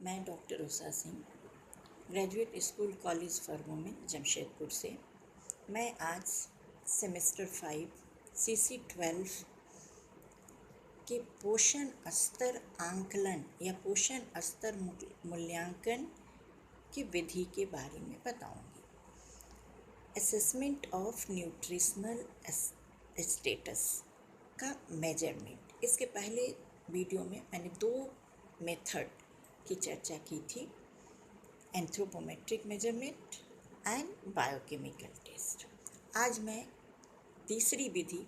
मैं doctor Usha Singh, graduate school college फॉर्मों में जमशेदपुर से। मैं आज सेमेस्टर 5 CC12 के पोषण स्तर आंकलन या पोषण स्तर मूल्यांकन की विधि के बारे में बताऊंगी। असेसमेंट ऑफ न्यूट्रिशनल स्टेटस का मेजरमेंट। इसके पहले वीडियो में मैंने 2 मेथड की चर्चा की थी, anthropometric measurement and biochemical test. आज मैं तीसरी विधि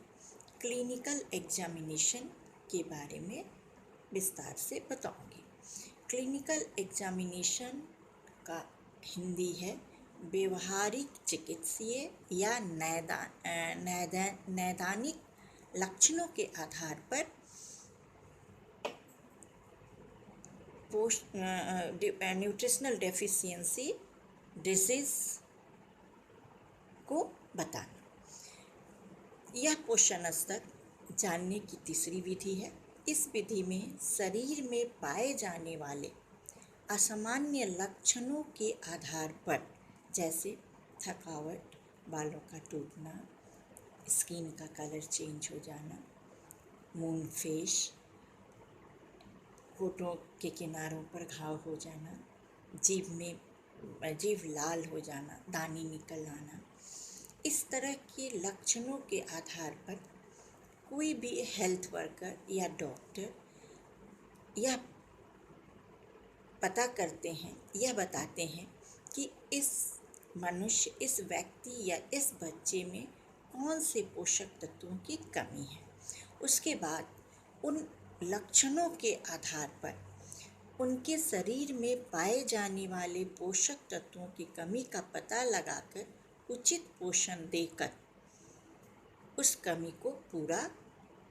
क्लिनिकल एग्जामिनेशन के बारे में विस्तार से बताऊंगी। क्लिनिकल एग्जामिनेशन का हिंदी है व्यवहारिक चिकित्सीय या नैदानिक लक्षणों के आधार पर न्यूट्रिशनल डेफिशिएंसी डिजीज को बताना। यह पोषण स्तर जानने की तीसरी विधि है। इस विधि में शरीर में पाए जाने वाले असामान्य लक्षणों के आधार पर, जैसे थकावट, बालों का टूटना, स्किन का कलर चेंज हो जाना, मून फेस, होठों के किनारों पर घाव हो जाना, जीभ लाल हो जाना, दाने निकल आना, इस तरह के लक्षणों के आधार पर कोई भी हेल्थ वर्कर या डॉक्टर यह पता करते हैं, यह बताते हैं कि इस मनुष्य, इस व्यक्ति या इस बच्चे में कौन से पोषक तत्वों की कमी है। उसके बाद उन लक्षणों के आधार पर उनके शरीर में पाए जाने वाले पोषक तत्वों की कमी का पता लगाकर उचित पोषण देकर उस कमी को पूरा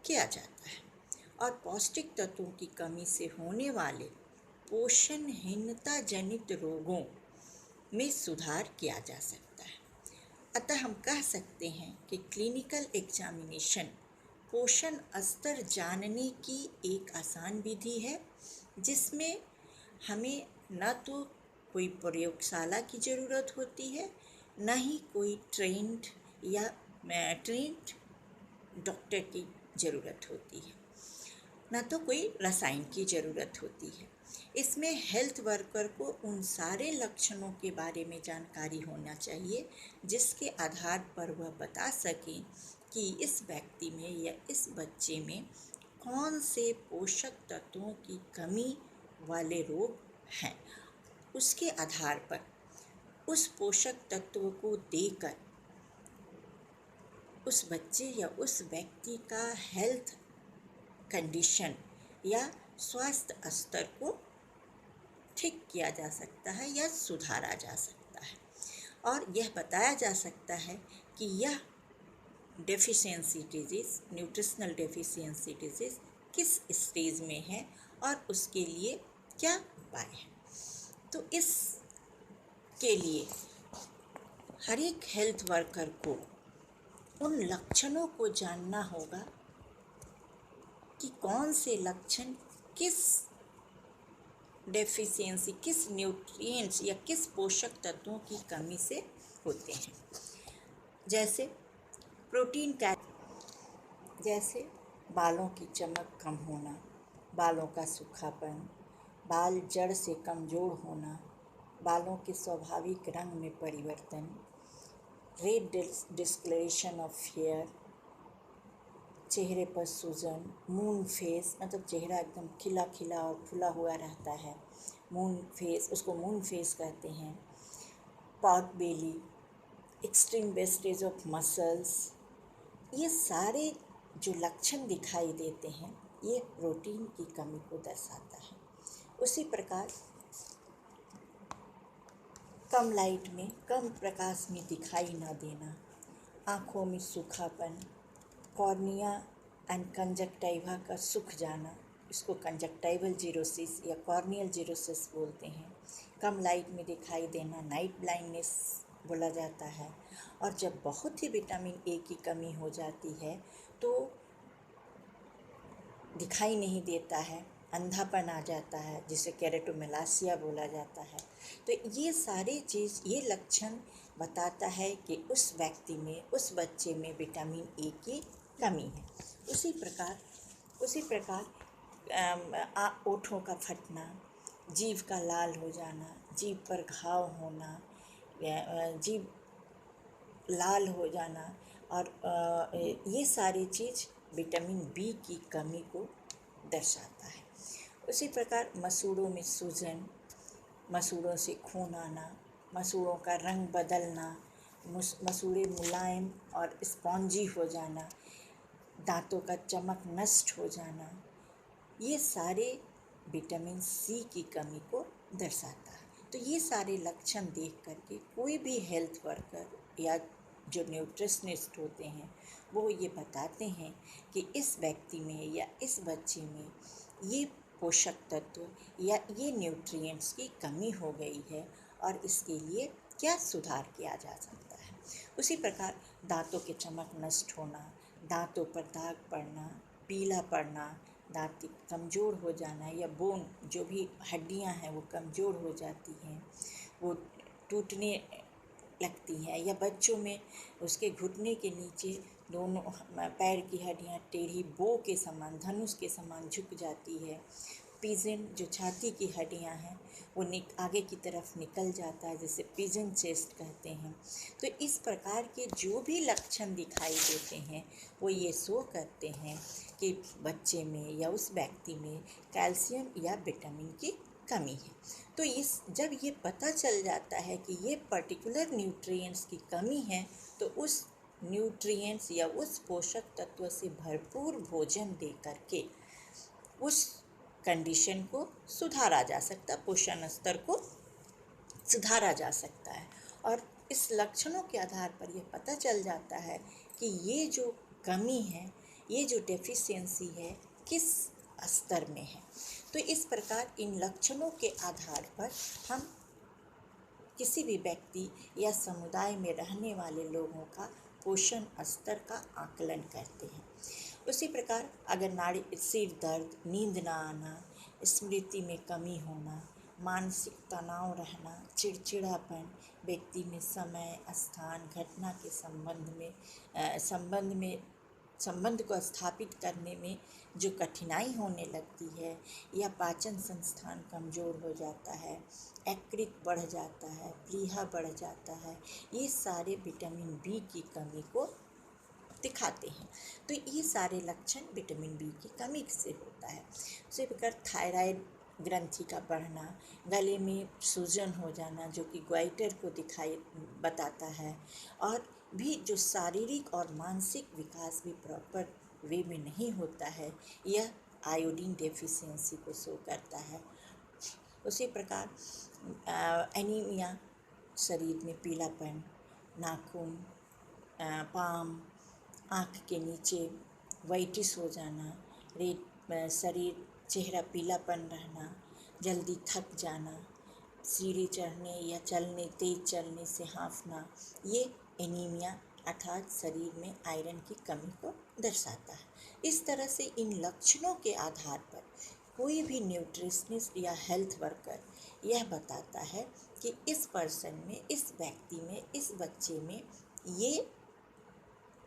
किया जाता है और पौष्टिक तत्वों की कमी से होने वाले पोषणहीनता जनित रोगों में सुधार किया जा सकता है। अतः हम कह सकते हैं कि क्लिनिकल एग्जामिनेशन पोषण स्तर जानने की एक आसान विधि है, जिसमें हमें न तो कोई प्रयोगशाला की ज़रूरत होती है, न ही कोई ट्रेंड डॉक्टर की ज़रूरत होती है, न तो कोई रसायन की ज़रूरत होती है। इसमें हेल्थ वर्कर को उन सारे लक्षणों के बारे में जानकारी होना चाहिए जिसके आधार पर वह बता सकें कि इस व्यक्ति में या इस बच्चे में कौन से पोषक तत्वों की कमी वाले रोग हैं। उसके आधार पर उस पोषक तत्व को देकर उस बच्चे या उस व्यक्ति का हेल्थ कंडीशन या स्वास्थ्य स्तर को ठीक किया जा सकता है या सुधारा जा सकता है और यह बताया जा सकता है कि यह deficiency disease, nutritional deficiency disease किस स्टेज में है और उसके लिए क्या उपाय है। तो इसके लिए हर एक हेल्थ वर्कर को उन लक्षणों को जानना होगा कि कौन से लक्षण किस डेफिशिएंसी, किस न्यूट्रिएंट्स या किस पोषक तत्वों की कमी से होते हैं। जैसे जैसे बालों की चमक कम होना, बालों का सूखापन, बाल जड़ से कमज़ोर होना, बालों के स्वाभाविक रंग में परिवर्तन, रेड डिस्कलरेशन ऑफ हेयर, चेहरे पर सूजन, मून फेस मतलब चेहरा एकदम खिला खिला और फुला हुआ रहता है, मून फेस, उसको मून फेस कहते हैं, pot Bailey, extreme wastage of muscles, ये सारे जो लक्षण दिखाई देते हैं ये प्रोटीन की कमी को दर्शाता है। उसी प्रकार कम लाइट में, कम प्रकाश में दिखाई न देना, आँखों में सूखापन, कॉर्निया एंड कंजक्टिवा का सूख जाना, इसको कंजक्टिवल जीरोसिस या कॉर्नियल जीरोसिस बोलते हैं। कम लाइट में दिखाई देना नाइट ब्लाइंडनेस बोला जाता है। और जब बहुत ही विटामिन ए की कमी हो जाती है तो दिखाई नहीं देता है अंधापन आ जाता है, जिसे केरेटोमेलासिया बोला जाता है। तो ये सारी चीज़, ये लक्षण बताता है कि उस व्यक्ति में, उस बच्चे में विटामिन ए की कमी है। उसी प्रकार ओठों का फटना, जीभ का लाल हो जाना, जीभ पर घाव होना, जीभ लाल हो जाना, और ये सारी चीज़ विटामिन बी की कमी को दर्शाता है। उसी प्रकार मसूड़ों में सूजन, मसूड़ों से खून आना, मसूड़ों का रंग बदलना, मसूड़े मुलायम और स्पॉन्जी हो जाना, दांतों का चमक नष्ट हो जाना, ये सारे विटामिन सी की कमी को दर्शाता है। तो ये सारे लक्षण देख करके कोई भी हेल्थ वर्कर या जो न्यूट्रिशनिस्ट होते हैं वो ये बताते हैं कि इस व्यक्ति में या इस बच्चे में ये पोषक तत्व या ये न्यूट्रिएंट्स की कमी हो गई है और इसके लिए क्या सुधार किया जा सकता है। उसी प्रकार दांतों के चमक नष्ट होना, दांतों पर दाग पड़ना, पीला पड़ना, दांत कमज़ोर हो जाना या बोन जो भी हड्डियां हैं वो कमज़ोर हो जाती हैं, वो टूटने लगती हैं, या बच्चों में उसके घुटने के नीचे दोनों पैर की हड्डियां टेढ़ी बो के समान, धनुष के समान झुक जाती है, पिजन जो छाती की हड्डियां हैं वो आगे की तरफ निकल जाता है, जिसे पिजन चेस्ट कहते हैं। तो इस प्रकार के जो भी लक्षण दिखाई देते हैं वो ये शो करते हैं कि बच्चे में या उस व्यक्ति में कैल्शियम या विटामिन की कमी है। तो जब ये पता चल जाता है कि ये पर्टिकुलर न्यूट्रिएंट्स की कमी है, तो उस न्यूट्रिएंट्स या उस पोषक तत्व से भरपूर भोजन दे करके उस कंडीशन को सुधारा जा सकता, पोषण स्तर को सुधारा जा सकता है। और इस लक्षणों के आधार पर यह पता चल जाता है कि ये जो कमी है, ये जो डेफिशिएंसी है, किस स्तर में है। तो इस प्रकार इन लक्षणों के आधार पर हम किसी भी व्यक्ति या समुदाय में रहने वाले लोगों का पोषण स्तर का आकलन करते हैं। उसी प्रकार अगर सिर दर्द, नींद ना आना, स्मृति में कमी होना, मानसिक तनाव रहना, चिड़चिड़ापन, व्यक्ति में समय, स्थान, घटना के संबंध को स्थापित करने में जो कठिनाई होने लगती है, या पाचन संस्थान कमज़ोर हो जाता है, यकृत बढ़ जाता है, प्लीहा बढ़ जाता है, ये सारे विटामिन बी की कमी को दिखाते हैं। तो ये सारे लक्षण विटामिन बी की कमी से होता है। उसी प्रकार थायराइड ग्रंथि का बढ़ना, गले में सूजन हो जाना जो कि ग्वाइटर को बताता है, और भी जो शारीरिक और मानसिक विकास भी प्रॉपर वे में नहीं होता है, यह आयोडीन डेफिशिएंसी को शो करता है। उसी प्रकार एनीमिया, शरीर में पीलापन, नाखून, पाम, आँख के नीचे वाइटिस हो जाना, शरीर चेहरा पीलापन रहना, जल्दी थक जाना, सीढ़ी चढ़ने या तेज चलने से हाँफना, ये एनीमिया अर्थात शरीर में आयरन की कमी को दर्शाता है। इस तरह से इन लक्षणों के आधार पर कोई भी न्यूट्रिशनिस्ट या हेल्थ वर्कर यह बताता है कि इस पर्सन में, इस व्यक्ति में, इस बच्चे में ये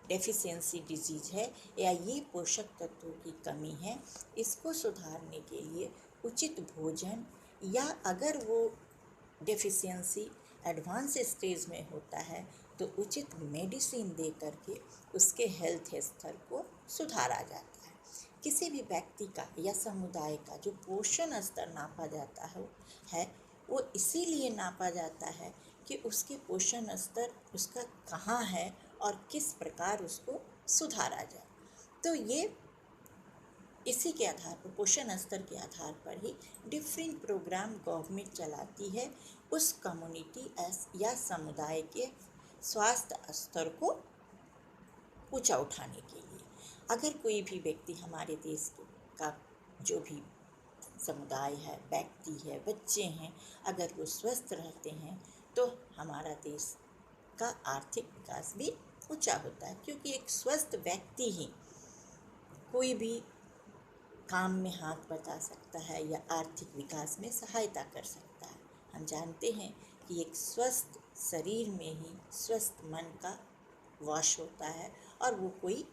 डेफिशिएंसी डिजीज़ है या ये पोषक तत्वों की कमी है। इसको सुधारने के लिए उचित भोजन, या अगर वो डेफिशिएंसी एडवांस स्टेज में होता है तो उचित मेडिसिन दे करके उसके हेल्थ स्तर को सुधारा जाता है। किसी भी व्यक्ति का या समुदाय का जो पोषण स्तर नापा जाता है वो इसीलिए नापा जाता है कि उसके पोषण स्तर उसका कहाँ है और किस प्रकार उसको सुधारा जाए। तो ये इसी के आधार पर, पोषण स्तर के आधार पर ही डिफरेंट प्रोग्राम गवर्नमेंट चलाती है उस कम्युनिटी या समुदाय के स्वास्थ्य स्तर को ऊंचा उठाने के लिए। अगर कोई भी व्यक्ति हमारे देश का जो भी समुदाय है, व्यक्ति है, बच्चे हैं, अगर वो स्वस्थ रहते हैं तो हमारा देश का आर्थिक विकास भी ऊंचा होता है, क्योंकि एक स्वस्थ व्यक्ति ही कोई भी काम में हाथ बटा सकता है या आर्थिक विकास में सहायता कर सकता है। हम जानते हैं कि एक स्वस्थ शरीर में ही स्वस्थ मन का वास होता है और वो कोई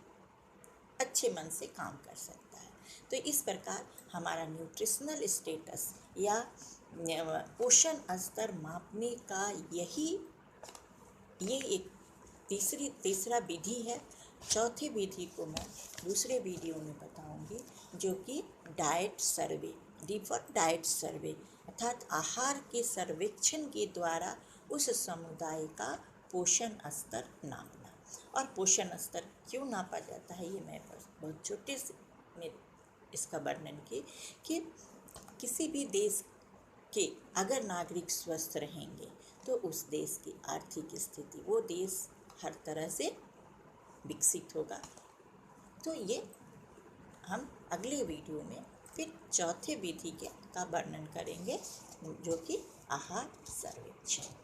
अच्छे मन से काम कर सकता है। तो इस प्रकार हमारा न्यूट्रिशनल स्टेटस या पोषण स्तर मापने का ये एक तीसरा विधि है। चौथी विधि को मैं दूसरे वीडियो में बताऊंगी, जो कि डाइट सर्वे, डीपर डाइट सर्वे अर्थात आहार के सर्वेक्षण के द्वारा उस समुदाय का पोषण स्तर नापना। और पोषण स्तर क्यों नापा जाता है ये मैं बहुत छोटे से में इसका वर्णन कि किसी भी देश के अगर नागरिक स्वस्थ रहेंगे तो उस देश की आर्थिक स्थिति, वो देश हर तरह से विकसित होगा। तो ये हम अगले वीडियो में फिर चौथे विधि का वर्णन करेंगे, जो कि आहार सर्वेक्षण।